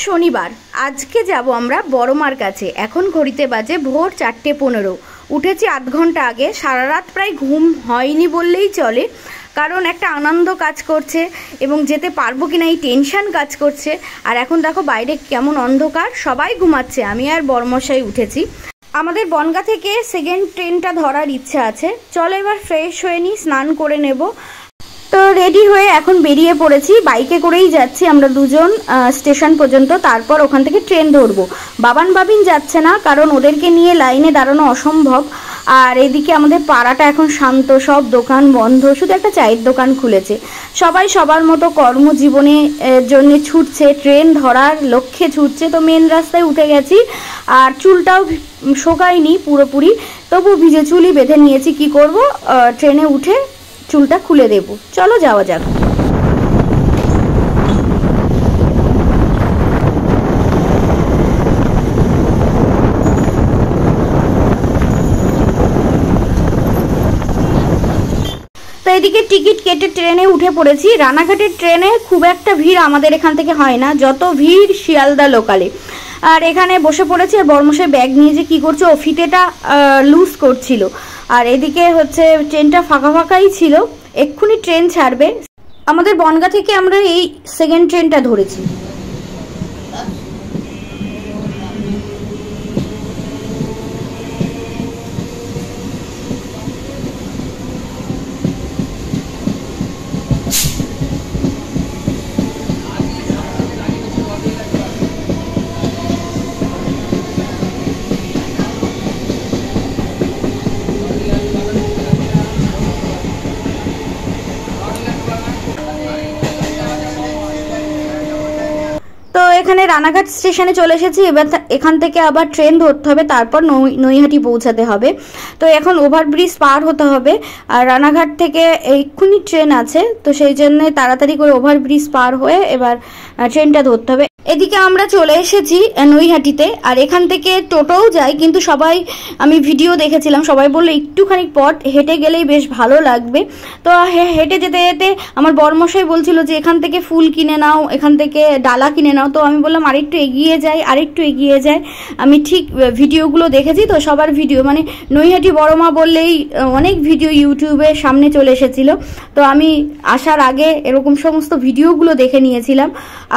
শনিবার আজকে যাব আমরা বড়মার কাছে। এখন ঘড়িতে বাজে ভোর 4:15। উঠেছি আধ ঘন্টা আগে। সারা রাত প্রায় ঘুম হয়নি বললেই চলে, কারণ একটা আনন্দ কাজ করছে এবং যেতে পারবো কিনা এই টেনশন কাজ করছে। আর এখন দেখো বাইরে কেমন অন্ধকার, সবাই ঘুমাচ্ছে, আমি আর বড়মশাই উঠেছি। আমাদের বনগাঁ থেকে সেকেন্ড ট্রেনটা ধরার ইচ্ছা আছে। চলো এবার ফ্রেশ হয়ে নিই, স্নান করে নেব। তো রেডি হয়ে এখন বেরিয়ে পড়েছি, বাইকে করেই যাচ্ছি আমরা দুজন স্টেশন পর্যন্ত, তারপর ওখান থেকে ট্রেন ধরবো। বাবান বাবিন যাচ্ছে না, কারণ ওদেরকে নিয়ে লাইনে দাঁড়ানো অসম্ভব। আর এদিকে আমাদের পাড়াটা এখন শান্ত, সব দোকান বন্ধ, শুধু একটা চায়ের দোকান খুলেছে। সবাই সবার মতো কর্মজীবনে জন্য ছুটছে, ট্রেন ধরার লক্ষ্যে ছুটছে। তো মেন রাস্তায় উঠে গেছি, আর চুলটাও শোকায়নি পুরোপুরি, তবু ভিজে চুলই বেঁধে নিয়েছি। কি করব, ট্রেনে উঠে চুলটা খুলে দেব। চলো যাওয়া যাক। তো এদিকে টিকিট কেটে ট্রেনে উঠে পড়েছি। রানাঘাটের ট্রেনে খুব একটা ভিড় আমাদের এখান থেকে হয় না, যত ভিড় শিয়ালদা লোকালে। আর এখানে বসে পড়েছি, আর বড়মশাই ব্যাগ নিয়ে যে কী করছে, ও ফিতেটা লুজ করছিল। আর এদিকে হচ্ছে ট্রেনটা ফাঁকা ফাঁকাই ছিল, এক্ষুনি ট্রেন ছাড়বে। আমাদের বনগাঁ থেকে আমরা এই সেকেন্ড ট্রেনটা ধরেছি। তো এখানে রানাঘাট স্টেশনে চলে এসেছি। এবার এখান থেকে আবার ট্রেন ধরতে হবে, তারপর নৈহাটি পৌঁছাতে হবে। তো এখন ওভারব্রিজ পার হতে হবে, আর রানাঘাট থেকে এক্ষুনি ট্রেন আছে, তো সেই জন্য তাড়াতাড়ি করে ওভারব্রিজ পার হয়ে এবার ট্রেনটা ধরতে হবে। এদিকে আমরা চলে এসেছি নৈহাটিতে, আর এখান থেকে টোটোও যায়, কিন্তু সবাই, আমি ভিডিও দেখেছিলাম, সবাই বললো একটুখানি পথ হেঁটে গেলেই বেশ ভালো লাগবে। তো হেঁটে যেতে যেতে আমার বড়মশাই বলছিল যে এখান থেকে ফুল কিনে নাও, এখান থেকে ডালা কিনে নাও। তো আমি বললাম আরেকটু এগিয়ে যাই, আরেকটু এগিয়ে যাই। আমি ঠিক ভিডিওগুলো দেখেছি, তো সবার ভিডিও, মানে নৈহাটি বড়মা বললেই অনেক ভিডিও ইউটিউবে সামনে চলে এসেছিলো। তো আমি আসার আগে এরকম সমস্ত ভিডিওগুলো দেখে নিয়েছিলাম,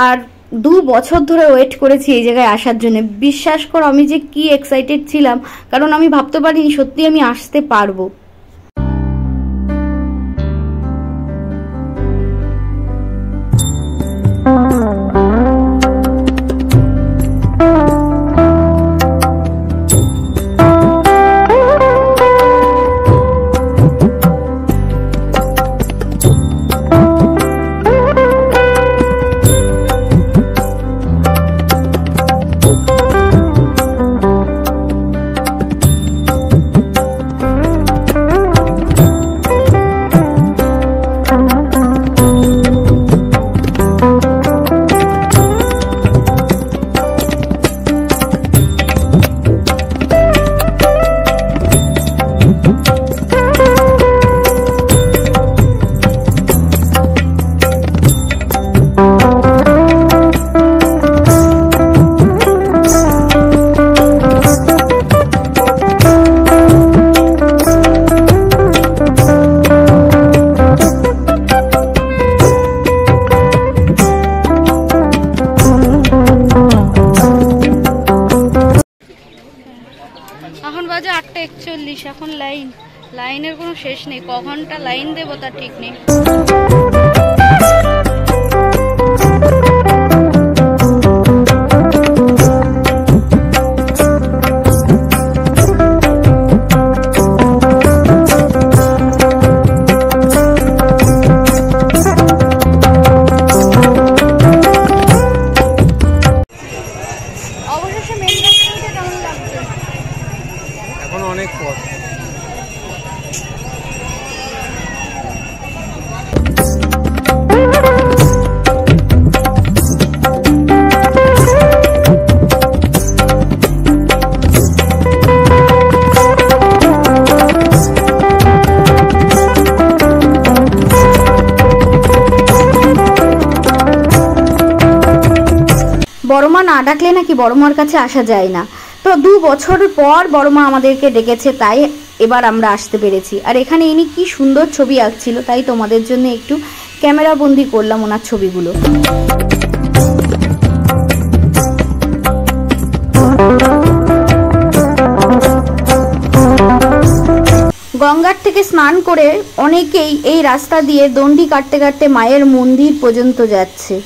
আর 2 বছর ধরে ওয়েট করেছি এই জায়গায় আসার জন্য। বিশ্বাস করো আমি যে কি এক্সাইটেড ছিলাম, কারণ আমি ভাবতে পারিনি সত্যি আমি আসতে পারবো। এখন বাজে 8:41। এখন লাইনের কোনো শেষ নেই, ক ঘন্টা লাইন দেবো তার ঠিক নেই। অবশেষে মেন রাস্তাটা কেমন লাগছে? এখন অনেক পথ। বড় মা না ডাকলে নাকি বড় মার কাছে আসা যায় না। তো 2 বছর পর বড় মা আমাদেরকে ডেকেছে, তাই এবার আমরা আসতে পেরেছি। আর এখানে ইনি কি সুন্দর ছবি আঁকছিল, তাই তোমাদের জন্য একটু ক্যামেরা বন্দি করলাম ওনার ছবিগুলো। গঙ্গার থেকে স্নান করে অনেকেই এই রাস্তা দিয়ে দণ্ডি কাটতে কাটতে মায়ের মন্দির পর্যন্ত যাচ্ছে।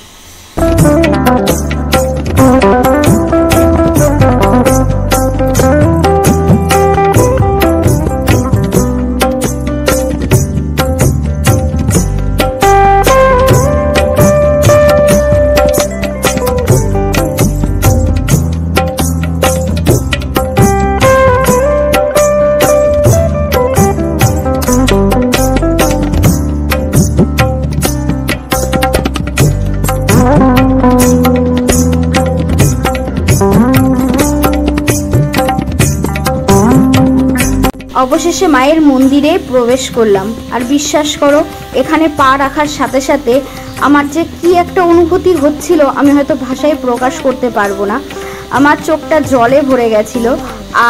অবশেষে মায়ের মন্দিরে প্রবেশ করলাম। আর বিশ্বাস করো, এখানে পা রাখার সাথে সাথে আমার যে কি একটা অনুভূতি হচ্ছিল আমি হয়তো ভাষায় প্রকাশ করতে পারবো না। আমার চোখটা জলে ভরে গেছিল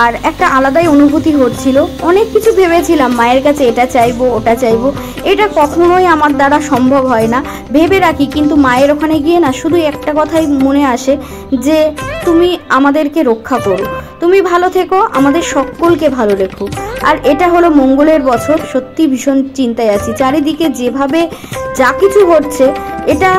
আর একটা আলাদাই অনুভূতি হচ্ছিল। অনেক কিছু ভেবেছিলাম, মায়ের কাছে এটা চাইবো ওটা চাইবো, এটা কখনোই আমার দ্বারা সম্ভব হয় না, ভেবে রাখি। কিন্তু মায়ের ওখানে গিয়ে না শুধু একটা কথাই মনে আসে যে তুমি আমাদেরকে রক্ষা করো, তুমি ভালো থেকো, আমাদের সকলকে ভালো রেখো। আর এটা হলো মঙ্গলের বছর। সত্যি ভীষণ চিন্তায় আছি, চারিদিকে যেভাবে যা কিছু হচ্ছে এটা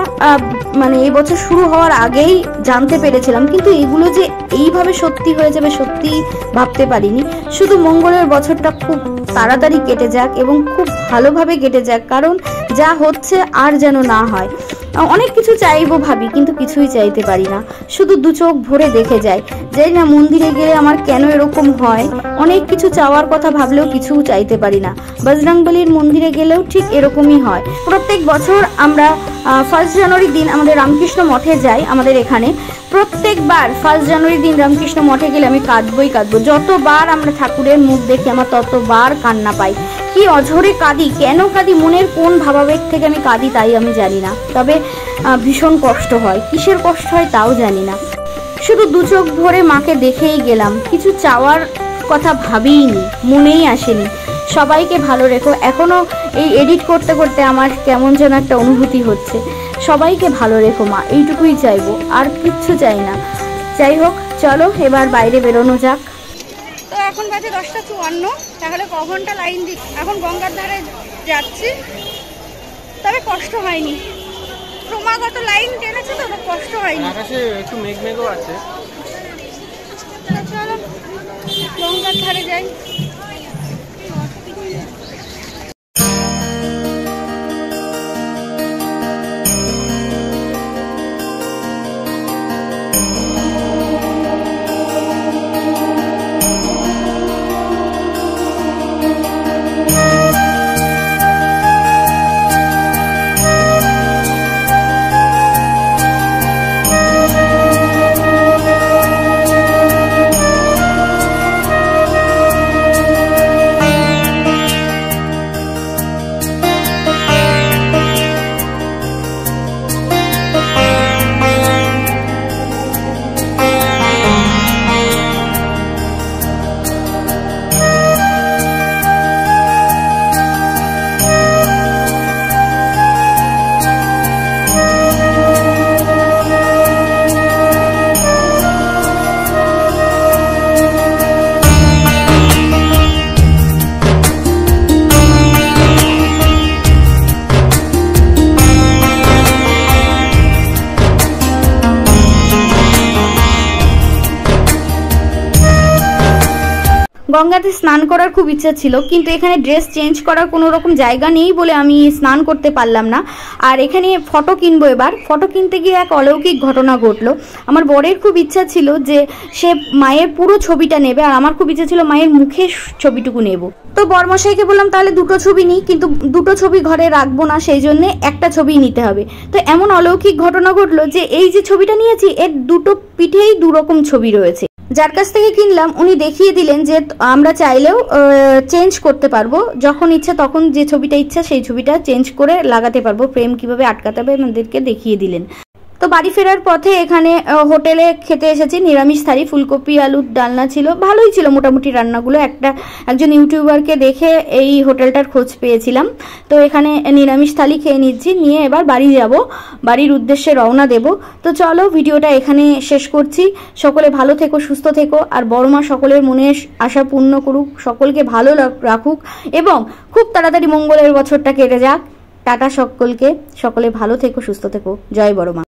মানে এই বছর শুরু হওয়ার আগেই জানতে পেরেছিলাম, কিন্তু এগুলো যে এইভাবে সত্যি হয়ে যাবে সত্যি ভাবতে পারিনি। শুধু মঙ্গলের বছরটা খুব তাড়াতাড়ি কেটে যাক এবং খুব ভালোভাবে কেটে যাক, কারণ যা হচ্ছে আর যেন না হয়। অনেক কিছু চাইবো ভাবি, কিন্তু কিছুই চাইতে পারি না, শুধু 2 চোখ ভরে দেখে যাই। জানি না মন্দিরে গেলে আমার কেন এরকম হয়, অনেক কিছু চাওয়ার কথা ভাবলেও কিছু চাইতে পারি না। বজরংবলীর মন্দিরে গেলেও ঠিক এরকমই হয়। প্রত্যেক বছর আমরা 1 জানুয়ারি দিন আমাদের রামকৃষ্ণ মঠে যাই। আমাদের এখানে প্রত্যেকবার 1 জানুয়ারি দিন রামকৃষ্ণ মঠে গেলে আমি কাঁদবই কাঁদবো। যতবার আমরা ঠাকুরের মুখ দেখি আমার ততবার কান্না পাই। কি অঝরে কাঁদি, কেন কাঁদি, মনের কোন ভাবাবেগ থেকে আমি কাঁদি তাই আমি জানি না, তবে ভীষণ কষ্ট হয়। কিসের কষ্ট হয় তাও জানি না। শুধু 2 চোখ ভরে মাকে দেখেই গেলাম, কিছু চাওয়ার কথা ভাবিইনি, মনেই আসেনি। সবাইকে ভালো রেখো। এখনো এই এডিট করতে করতে আমার কেমন যেন একটা অনুভূতি হচ্ছে। সবাইকে ভালো রেখো মা, এইটুকুই চাইবো, আর কিচ্ছু চাই না। যাই হোক, চলো এবার বাইরে বেরোনো যাক। তো এখন বাজে 10:54, তাহলে ক ঘন্টা লাইন দিই। এখন গঙ্গার ধারে যাচ্ছি, তবে কষ্ট হয়নি, ক্রমাগত লাইন টেনেছে তো কষ্ট হয়নি। আকাশে একটু মেঘ মেঘও আছে। চলো গঙ্গার ধারে যাই। গঙ্গাতে স্নান করার খুব ইচ্ছা ছিল, কিন্তু এখানে ড্রেস চেঞ্জ করার কোনো রকম জায়গা নেই বলে আমি স্নান করতে পারলাম না। আর এখানে ফটো কিনবো। এবার ফটো কিনতে গিয়ে এক অলৌকিক ঘটনা ঘটলো। আমার বরের খুব ইচ্ছা ছিল যে সে মায়ের পুরো ছবিটা নেবে, আর আমার খুব ইচ্ছা ছিল মায়ের মুখের ছবিটুকু নেব। তো বরমশাইকে বললাম তাহলে 2টো ছবি নিই, কিন্তু 2টো ছবি ঘরে রাখবো না, সেই জন্যে একটা ছবি নিতে হবে। তো এমন অলৌকিক ঘটনা ঘটলো যে এই যে ছবিটা নিয়েছি এর 2টো পিঠেই 2 রকম ছবি রয়েছে। যার কাছ থেকে কিনলাম উনি দেখিয়ে দিলেন যে আমরা চাইলেও চেঞ্জ করতে পারবো, যখন ইচ্ছা তখন যে ছবিটা ইচ্ছা সেই ছবিটা চেঞ্জ করে লাগাতে পারবো, ফ্রেম কিভাবে আটকাতে হবে আমাদেরকে দেখিয়ে দিলেন। তো বাড়ি ফেরার পথে এখানে হোটেলে খেতে এসেছি নিরামিষ থালি, ফুলকপি আলুর ডালনা ছিল, ভালোই ছিল মোটামুটি রান্নাগুলো। একজন ইউটিউবারকে দেখে এই হোটেলটার খোঁজ পেয়েছিলাম। তো এখানে নিরামিষ থালি খেয়ে নিচ্ছি, নিয়ে এবার বাড়ি যাব, বাড়ির উদ্দেশ্যে রওনা দেব। তো চলো ভিডিওটা এখানে শেষ করছি। সকলে ভালো থেকো, সুস্থ থেকো, আর বড় মা সকলের মনের আশা পূর্ণ করুক, সকলকে ভালো রাখুক এবং খুব তাড়াতাড়ি মঙ্গলের বছরটা কেটে যাক। টাটা সকলকে, সকলে ভালো থেকো, সুস্থ থেকো। জয় বড় মা।